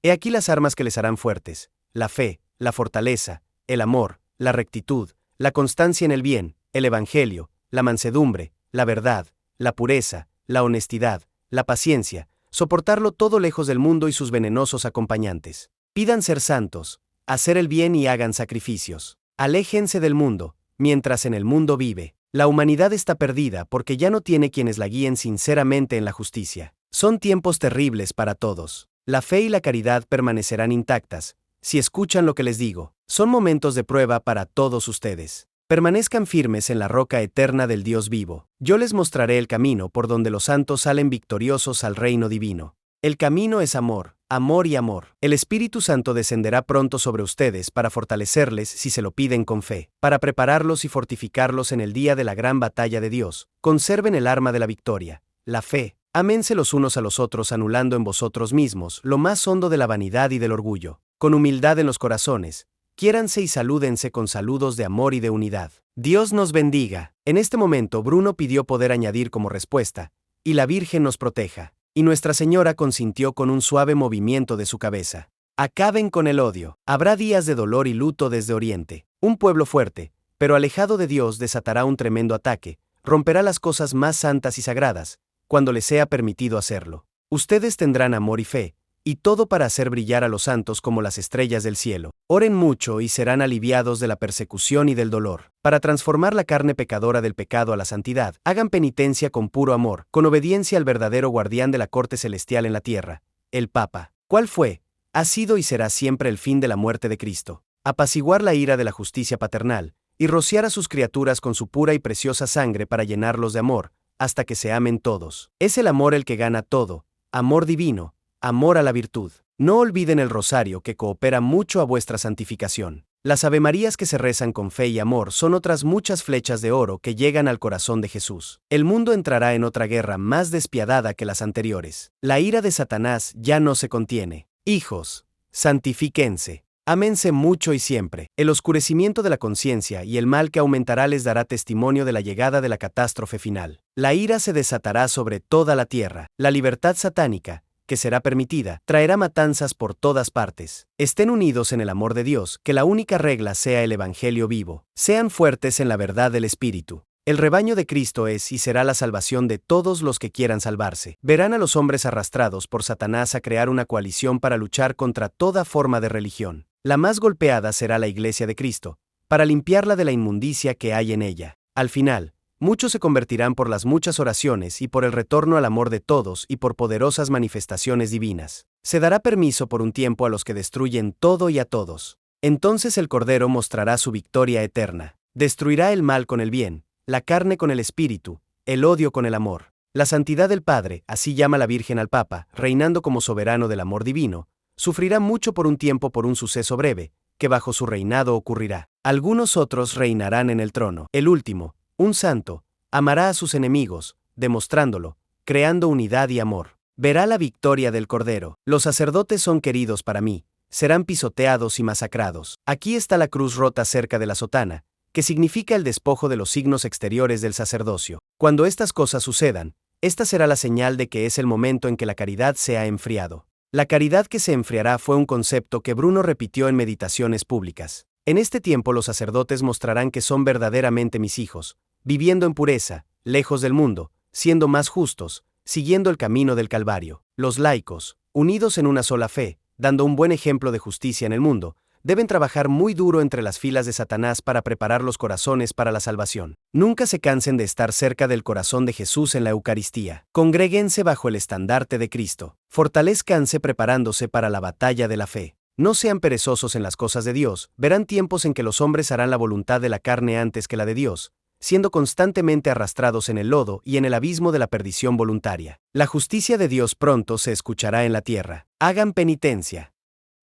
He aquí las armas que les harán fuertes: la fe, la fortaleza, el amor, la rectitud, la constancia en el bien, el evangelio, la mansedumbre, la verdad, la pureza, la honestidad, la paciencia, soportarlo todo lejos del mundo y sus venenosos acompañantes. Pidan ser santos, hacer el bien y hagan sacrificios. Aléjense del mundo, mientras en el mundo vive. La humanidad está perdida porque ya no tiene quienes la guíen sinceramente en la justicia. Son tiempos terribles para todos. La fe y la caridad permanecerán intactas, si escuchan lo que les digo. Son momentos de prueba para todos ustedes. Permanezcan firmes en la roca eterna del Dios vivo. Yo les mostraré el camino por donde los santos salen victoriosos al reino divino. El camino es amor, amor y amor. El Espíritu Santo descenderá pronto sobre ustedes para fortalecerles si se lo piden con fe, para prepararlos y fortificarlos en el día de la gran batalla de Dios. Conserven el arma de la victoria, la fe. Ámense los unos a los otros anulando en vosotros mismos lo más hondo de la vanidad y del orgullo. Con humildad en los corazones, quiéranse y salúdense con saludos de amor y de unidad. Dios nos bendiga. En este momento Bruno pidió poder añadir como respuesta: y la Virgen nos proteja. Y Nuestra Señora consintió con un suave movimiento de su cabeza. Acaben con el odio. Habrá días de dolor y luto desde Oriente. Un pueblo fuerte, pero alejado de Dios, desatará un tremendo ataque, romperá las cosas más santas y sagradas, cuando les sea permitido hacerlo. Ustedes tendrán amor y fe, y todo para hacer brillar a los santos como las estrellas del cielo. Oren mucho y serán aliviados de la persecución y del dolor. Para transformar la carne pecadora del pecado a la santidad, hagan penitencia con puro amor, con obediencia al verdadero guardián de la corte celestial en la tierra, el Papa. ¿Cuál fue, ha sido y será siempre el fin de la muerte de Cristo? Apaciguar la ira de la justicia paternal, y rociar a sus criaturas con su pura y preciosa sangre para llenarlos de amor, hasta que se amen todos. Es el amor el que gana todo, amor divino, amor a la virtud. No olviden el rosario que coopera mucho a vuestra santificación. Las avemarías que se rezan con fe y amor son otras muchas flechas de oro que llegan al corazón de Jesús. El mundo entrará en otra guerra más despiadada que las anteriores. La ira de Satanás ya no se contiene. Hijos, santifíquense. Ámense mucho y siempre. El oscurecimiento de la conciencia y el mal que aumentará les dará testimonio de la llegada de la catástrofe final. La ira se desatará sobre toda la tierra. La libertad satánica, que será permitida, traerá matanzas por todas partes. Estén unidos en el amor de Dios, que la única regla sea el Evangelio vivo. Sean fuertes en la verdad del Espíritu. El rebaño de Cristo es y será la salvación de todos los que quieran salvarse. Verán a los hombres arrastrados por Satanás a crear una coalición para luchar contra toda forma de religión. La más golpeada será la Iglesia de Cristo, para limpiarla de la inmundicia que hay en ella. Al final, muchos se convertirán por las muchas oraciones y por el retorno al amor de todos y por poderosas manifestaciones divinas. Se dará permiso por un tiempo a los que destruyen todo y a todos. Entonces el Cordero mostrará su victoria eterna. Destruirá el mal con el bien, la carne con el espíritu, el odio con el amor. La santidad del Padre, así llama la Virgen al Papa, reinando como soberano del amor divino, sufrirá mucho por un tiempo por un suceso breve, que bajo su reinado ocurrirá. Algunos otros reinarán en el trono. El último, un santo, amará a sus enemigos, demostrándolo, creando unidad y amor. Verá la victoria del Cordero. Los sacerdotes son queridos para mí, serán pisoteados y masacrados. Aquí está la cruz rota cerca de la sotana, que significa el despojo de los signos exteriores del sacerdocio. Cuando estas cosas sucedan, esta será la señal de que es el momento en que la caridad se ha enfriado. La caridad que se enfriará fue un concepto que Bruno repitió en meditaciones públicas. En este tiempo los sacerdotes mostrarán que son verdaderamente mis hijos, viviendo en pureza, lejos del mundo, siendo más justos, siguiendo el camino del Calvario. Los laicos, unidos en una sola fe, dando un buen ejemplo de justicia en el mundo, deben trabajar muy duro entre las filas de Satanás para preparar los corazones para la salvación. Nunca se cansen de estar cerca del corazón de Jesús en la Eucaristía. Congréguense bajo el estandarte de Cristo. Fortalezcanse preparándose para la batalla de la fe. No sean perezosos en las cosas de Dios. Verán tiempos en que los hombres harán la voluntad de la carne antes que la de Dios, siendo constantemente arrastrados en el lodo y en el abismo de la perdición voluntaria. La justicia de Dios pronto se escuchará en la tierra. Hagan penitencia.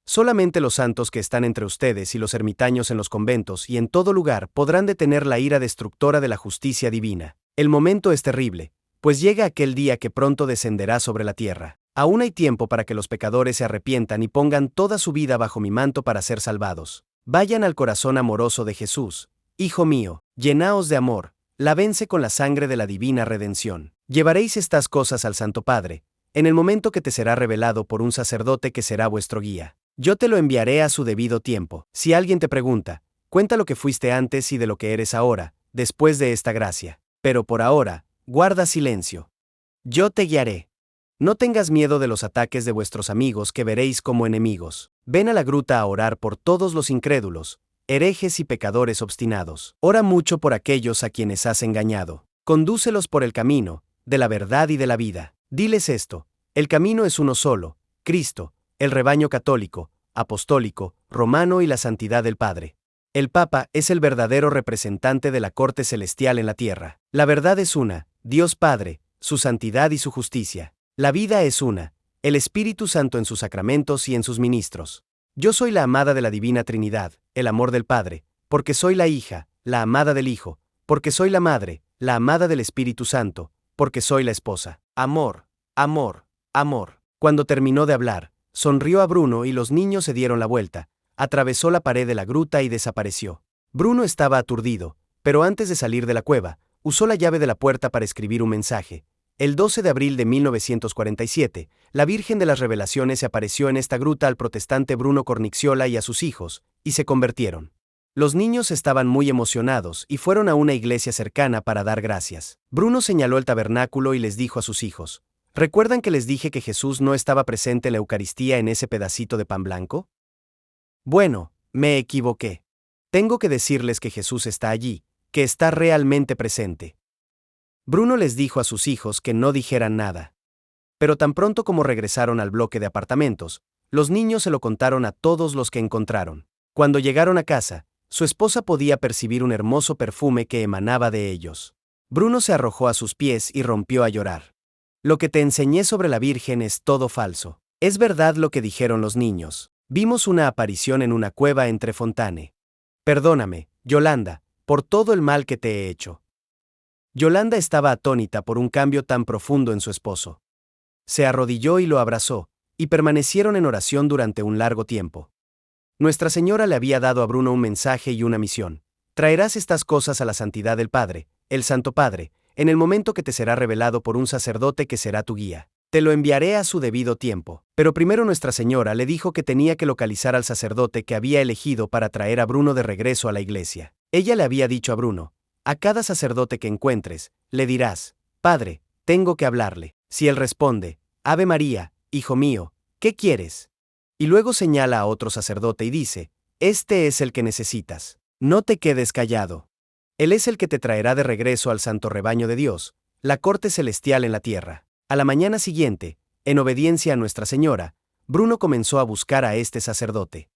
Solamente los santos que están entre ustedes y los ermitaños en los conventos y en todo lugar podrán detener la ira destructora de la justicia divina. El momento es terrible, pues llega aquel día que pronto descenderá sobre la tierra. Aún hay tiempo para que los pecadores se arrepientan y pongan toda su vida bajo mi manto para ser salvados. Vayan al corazón amoroso de Jesús. Hijo mío, llenaos de amor, lávense con la sangre de la divina redención. Llevaréis estas cosas al Santo Padre, en el momento que te será revelado por un sacerdote que será vuestro guía. Yo te lo enviaré a su debido tiempo. Si alguien te pregunta, cuenta lo que fuiste antes y de lo que eres ahora, después de esta gracia. Pero por ahora, guarda silencio. Yo te guiaré. No tengas miedo de los ataques de vuestros amigos que veréis como enemigos. Ven a la gruta a orar por todos los incrédulos, herejes y pecadores obstinados. Ora mucho por aquellos a quienes has engañado. Condúcelos por el camino, de la verdad y de la vida. Diles esto: el camino es uno solo, Cristo, el rebaño católico, apostólico, romano y la santidad del Padre. El Papa es el verdadero representante de la corte celestial en la tierra. La verdad es una, Dios Padre, su santidad y su justicia. La vida es una, el Espíritu Santo en sus sacramentos y en sus ministros. Yo soy la amada de la Divina Trinidad, el amor del Padre, porque soy la hija, la amada del Hijo, porque soy la madre, la amada del Espíritu Santo, porque soy la esposa. Amor, amor, amor. Cuando terminó de hablar, sonrió a Bruno y los niños se dieron la vuelta, atravesó la pared de la gruta y desapareció. Bruno estaba aturdido, pero antes de salir de la cueva, usó la llave de la puerta para escribir un mensaje. El 12 de abril de 1947, la Virgen de las Revelaciones se apareció en esta gruta al protestante Bruno Cornicciola y a sus hijos, y se convirtieron. Los niños estaban muy emocionados y fueron a una iglesia cercana para dar gracias. Bruno señaló el tabernáculo y les dijo a sus hijos: ¿recuerdan que les dije que Jesús no estaba presente en la Eucaristía en ese pedacito de pan blanco? Bueno, me equivoqué. Tengo que decirles que Jesús está allí, que está realmente presente. Bruno les dijo a sus hijos que no dijeran nada. Pero tan pronto como regresaron al bloque de apartamentos, los niños se lo contaron a todos los que encontraron. Cuando llegaron a casa, su esposa podía percibir un hermoso perfume que emanaba de ellos. Bruno se arrojó a sus pies y rompió a llorar. Lo que te enseñé sobre la Virgen es todo falso. Es verdad lo que dijeron los niños. Vimos una aparición en una cueva entre Fontane. Perdóname, Yolanda, por todo el mal que te he hecho. Yolanda estaba atónita por un cambio tan profundo en su esposo. Se arrodilló y lo abrazó, y permanecieron en oración durante un largo tiempo. Nuestra Señora le había dado a Bruno un mensaje y una misión. Traerás estas cosas a la santidad del Padre, el Santo Padre, en el momento que te será revelado por un sacerdote que será tu guía. Te lo enviaré a su debido tiempo. Pero primero Nuestra Señora le dijo que tenía que localizar al sacerdote que había elegido para traer a Bruno de regreso a la iglesia. Ella le había dicho a Bruno: a cada sacerdote que encuentres, le dirás: Padre, tengo que hablarle. Si él responde: Ave María, hijo mío, ¿qué quieres? Y luego señala a otro sacerdote y dice: este es el que necesitas. No te quedes callado. Él es el que te traerá de regreso al santo rebaño de Dios, la corte celestial en la tierra. A la mañana siguiente, en obediencia a Nuestra Señora, Bruno comenzó a buscar a este sacerdote.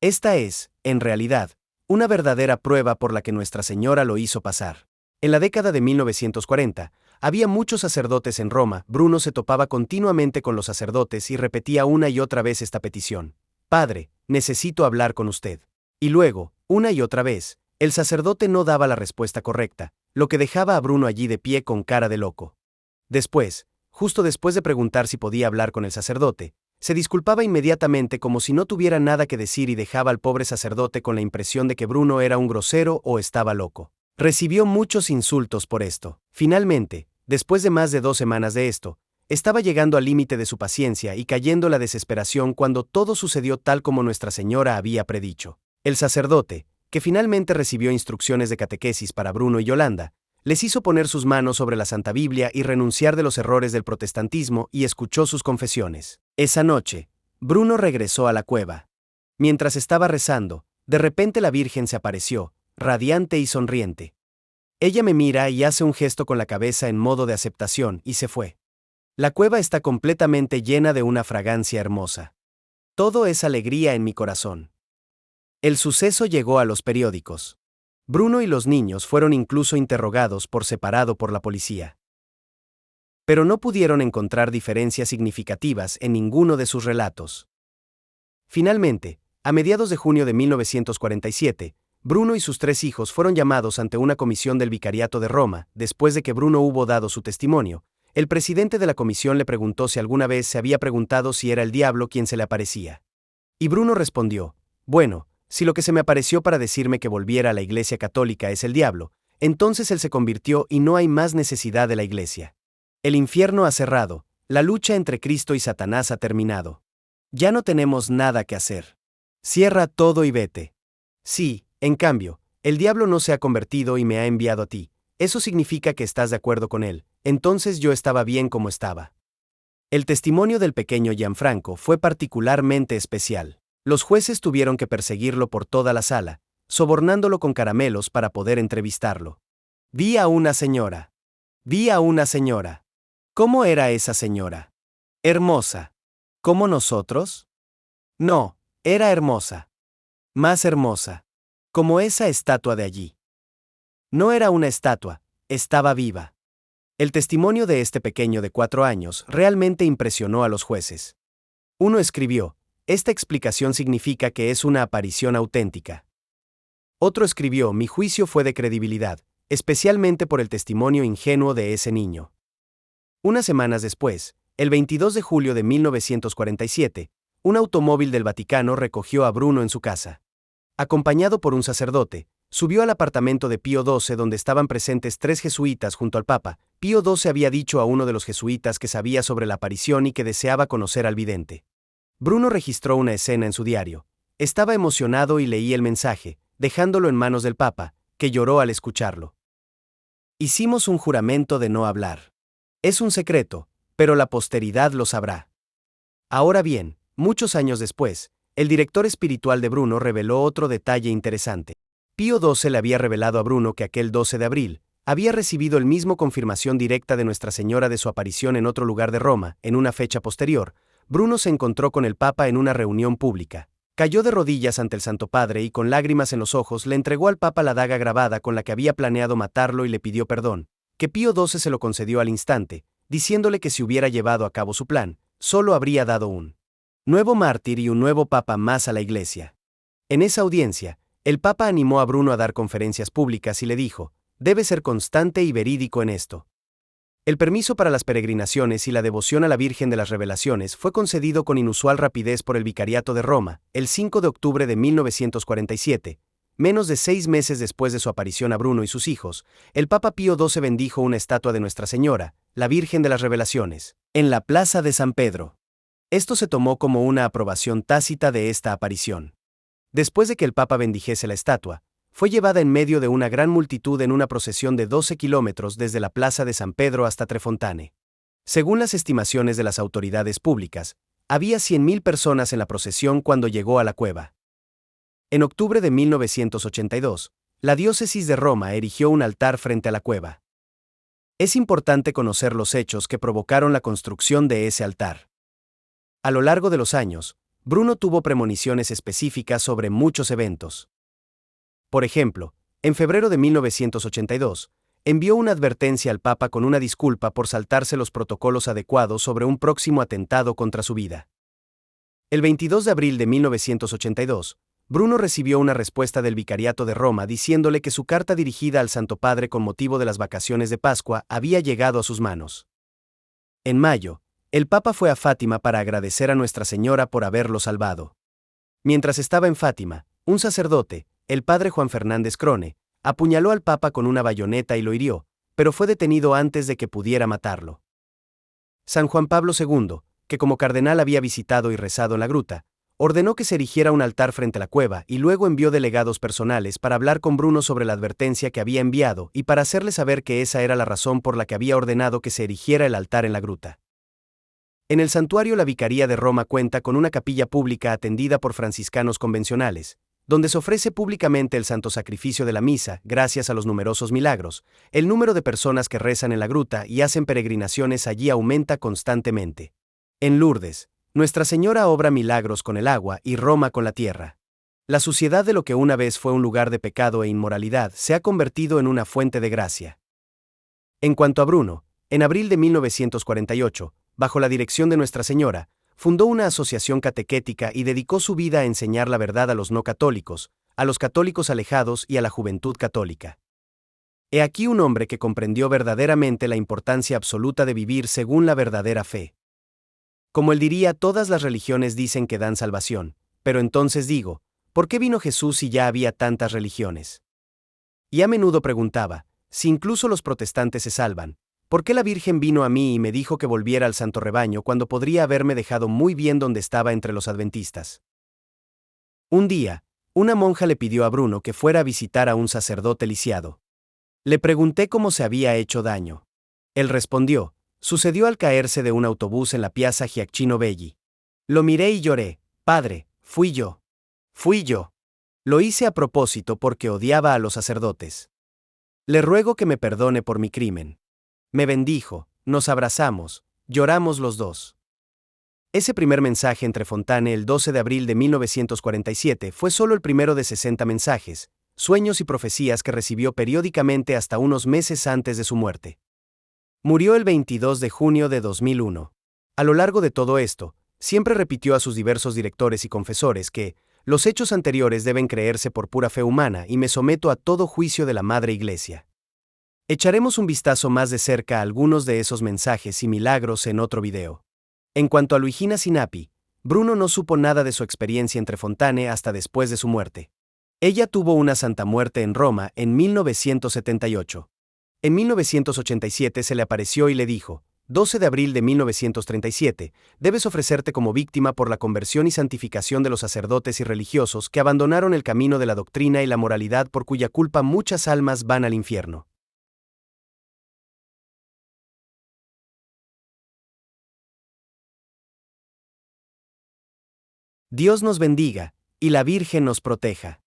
Esta es, en realidad, una verdadera prueba por la que Nuestra Señora lo hizo pasar. En la década de 1940, había muchos sacerdotes en Roma. Bruno se topaba continuamente con los sacerdotes y repetía una y otra vez esta petición: Padre, necesito hablar con usted. Y luego, una y otra vez, el sacerdote no daba la respuesta correcta, lo que dejaba a Bruno allí de pie con cara de loco. Después, justo después de preguntar si podía hablar con el sacerdote, se disculpaba inmediatamente como si no tuviera nada que decir y dejaba al pobre sacerdote con la impresión de que Bruno era un grosero o estaba loco. Recibió muchos insultos por esto. Finalmente, después de más de 2 semanas de esto, estaba llegando al límite de su paciencia y cayendo la desesperación cuando todo sucedió tal como Nuestra Señora había predicho. El sacerdote, que finalmente recibió instrucciones de catequesis para Bruno y Yolanda, les hizo poner sus manos sobre la Santa Biblia y renunciar de los errores del protestantismo y escuchó sus confesiones. Esa noche, Bruno regresó a la cueva. Mientras estaba rezando, de repente la Virgen se apareció, radiante y sonriente. Ella me mira y hace un gesto con la cabeza en modo de aceptación y se fue. La cueva está completamente llena de una fragancia hermosa. Todo es alegría en mi corazón. El suceso llegó a los periódicos. Bruno y los niños fueron incluso interrogados por separado por la policía. Pero no pudieron encontrar diferencias significativas en ninguno de sus relatos. Finalmente, a mediados de junio de 1947, Bruno y sus 3 hijos fueron llamados ante una comisión del Vicariato de Roma. Después de que Bruno hubo dado su testimonio, el presidente de la comisión le preguntó si alguna vez se había preguntado si era el diablo quien se le aparecía. Y Bruno respondió: bueno, si lo que se me apareció para decirme que volviera a la Iglesia Católica es el diablo, entonces él se convirtió y no hay más necesidad de la Iglesia. El infierno ha cerrado, la lucha entre Cristo y Satanás ha terminado. Ya no tenemos nada que hacer. Cierra todo y vete. Sí, en cambio, el diablo no se ha convertido y me ha enviado a ti. Eso significa que estás de acuerdo con él. Entonces yo estaba bien como estaba. El testimonio del pequeño Gianfranco fue particularmente especial. Los jueces tuvieron que perseguirlo por toda la sala, sobornándolo con caramelos para poder entrevistarlo. Vi a una señora. Vi a una señora. ¿Cómo era esa señora? Hermosa. ¿Como nosotros? No, era hermosa. Más hermosa. Como esa estatua de allí. No era una estatua, estaba viva. El testimonio de este pequeño de 4 años realmente impresionó a los jueces. Uno escribió: esta explicación significa que es una aparición auténtica. Otro escribió: mi juicio fue de credibilidad, especialmente por el testimonio ingenuo de ese niño. Unas semanas después, el 22 de julio de 1947, un automóvil del Vaticano recogió a Bruno en su casa. Acompañado por un sacerdote, subió al apartamento de Pío XII donde estaban presentes 3 jesuitas junto al Papa. Pío XII había dicho a uno de los jesuitas que sabía sobre la aparición y que deseaba conocer al vidente. Bruno registró una escena en su diario. Estaba emocionado y leí el mensaje, dejándolo en manos del Papa, que lloró al escucharlo. Hicimos un juramento de no hablar. Es un secreto, pero la posteridad lo sabrá. Ahora bien, muchos años después, el director espiritual de Bruno reveló otro detalle interesante. Pío XII le había revelado a Bruno que aquel 12 de abril, había recibido el mismo confirmación directa de Nuestra Señora de su aparición en otro lugar de Roma. En una fecha posterior, Bruno se encontró con el Papa en una reunión pública. Cayó de rodillas ante el Santo Padre y con lágrimas en los ojos le entregó al Papa la daga grabada con la que había planeado matarlo y le pidió perdón, que Pío XII se lo concedió al instante, diciéndole que si hubiera llevado a cabo su plan, solo habría dado un nuevo mártir y un nuevo Papa más a la Iglesia. En esa audiencia, el Papa animó a Bruno a dar conferencias públicas y le dijo: debe ser constante y verídico en esto. El permiso para las peregrinaciones y la devoción a la Virgen de las Revelaciones fue concedido con inusual rapidez por el Vicariato de Roma, el 5 de octubre de 1947. Menos de 6 meses después de su aparición a Bruno y sus hijos, el Papa Pío XII bendijo una estatua de Nuestra Señora, la Virgen de las Revelaciones, en la Plaza de San Pedro. Esto se tomó como una aprobación tácita de esta aparición. Después de que el Papa bendijese la estatua, fue llevada en medio de una gran multitud en una procesión de 12 kilómetros desde la Plaza de San Pedro hasta Trefontane. Según las estimaciones de las autoridades públicas, había 100.000 personas en la procesión cuando llegó a la cueva. En octubre de 1982, la diócesis de Roma erigió un altar frente a la cueva. Es importante conocer los hechos que provocaron la construcción de ese altar. A lo largo de los años, Bruno tuvo premoniciones específicas sobre muchos eventos. Por ejemplo, en febrero de 1982, envió una advertencia al Papa con una disculpa por saltarse los protocolos adecuados sobre un próximo atentado contra su vida. El 22 de abril de 1982, Bruno recibió una respuesta del Vicariato de Roma diciéndole que su carta dirigida al Santo Padre con motivo de las vacaciones de Pascua había llegado a sus manos. En mayo, el Papa fue a Fátima para agradecer a Nuestra Señora por haberlo salvado. Mientras estaba en Fátima, un sacerdote, el padre Juan Fernández Crone, apuñaló al Papa con una bayoneta y lo hirió, pero fue detenido antes de que pudiera matarlo. San Juan Pablo II, que como cardenal había visitado y rezado en la gruta, ordenó que se erigiera un altar frente a la cueva y luego envió delegados personales para hablar con Bruno sobre la advertencia que había enviado y para hacerle saber que esa era la razón por la que había ordenado que se erigiera el altar en la gruta. En el santuario la Vicaría de Roma cuenta con una capilla pública atendida por franciscanos convencionales, donde se ofrece públicamente el santo sacrificio de la misa. Gracias a los numerosos milagros, el número de personas que rezan en la gruta y hacen peregrinaciones allí aumenta constantemente. En Lourdes, Nuestra Señora obra milagros con el agua y Roma con la tierra. La suciedad de lo que una vez fue un lugar de pecado e inmoralidad se ha convertido en una fuente de gracia. En cuanto a Bruno, en abril de 1948, bajo la dirección de Nuestra Señora, fundó una asociación catequética y dedicó su vida a enseñar la verdad a los no católicos, a los católicos alejados y a la juventud católica. He aquí un hombre que comprendió verdaderamente la importancia absoluta de vivir según la verdadera fe. Como él diría, todas las religiones dicen que dan salvación, pero entonces digo, ¿por qué vino Jesús si ya había tantas religiones? Y a menudo preguntaba, si incluso los protestantes se salvan, ¿por qué la Virgen vino a mí y me dijo que volviera al santo rebaño cuando podría haberme dejado muy bien donde estaba entre los adventistas? Un día, una monja le pidió a Bruno que fuera a visitar a un sacerdote lisiado. Le pregunté cómo se había hecho daño. Él respondió, sucedió al caerse de un autobús en la Piazza Giacchino Belli. Lo miré y lloré, padre, fui yo. Fui yo. Lo hice a propósito porque odiaba a los sacerdotes. Le ruego que me perdone por mi crimen. Me bendijo, nos abrazamos, lloramos los dos. Ese primer mensaje entre Fontane el 12 de abril de 1947 fue solo el primero de 60 mensajes, sueños y profecías que recibió periódicamente hasta unos meses antes de su muerte. Murió el 22 de junio de 2001. A lo largo de todo esto, siempre repitió a sus diversos directores y confesores que, los hechos anteriores deben creerse por pura fe humana y me someto a todo juicio de la Madre Iglesia. Echaremos un vistazo más de cerca a algunos de esos mensajes y milagros en otro video. En cuanto a Luigina Sinapi, Bruno no supo nada de su experiencia entre Fontane hasta después de su muerte. Ella tuvo una santa muerte en Roma en 1978. En 1987 se le apareció y le dijo, 12 de abril de 1937, debes ofrecerte como víctima por la conversión y santificación de los sacerdotes y religiosos que abandonaron el camino de la doctrina y la moralidad por cuya culpa muchas almas van al infierno. Dios nos bendiga, y la Virgen nos proteja.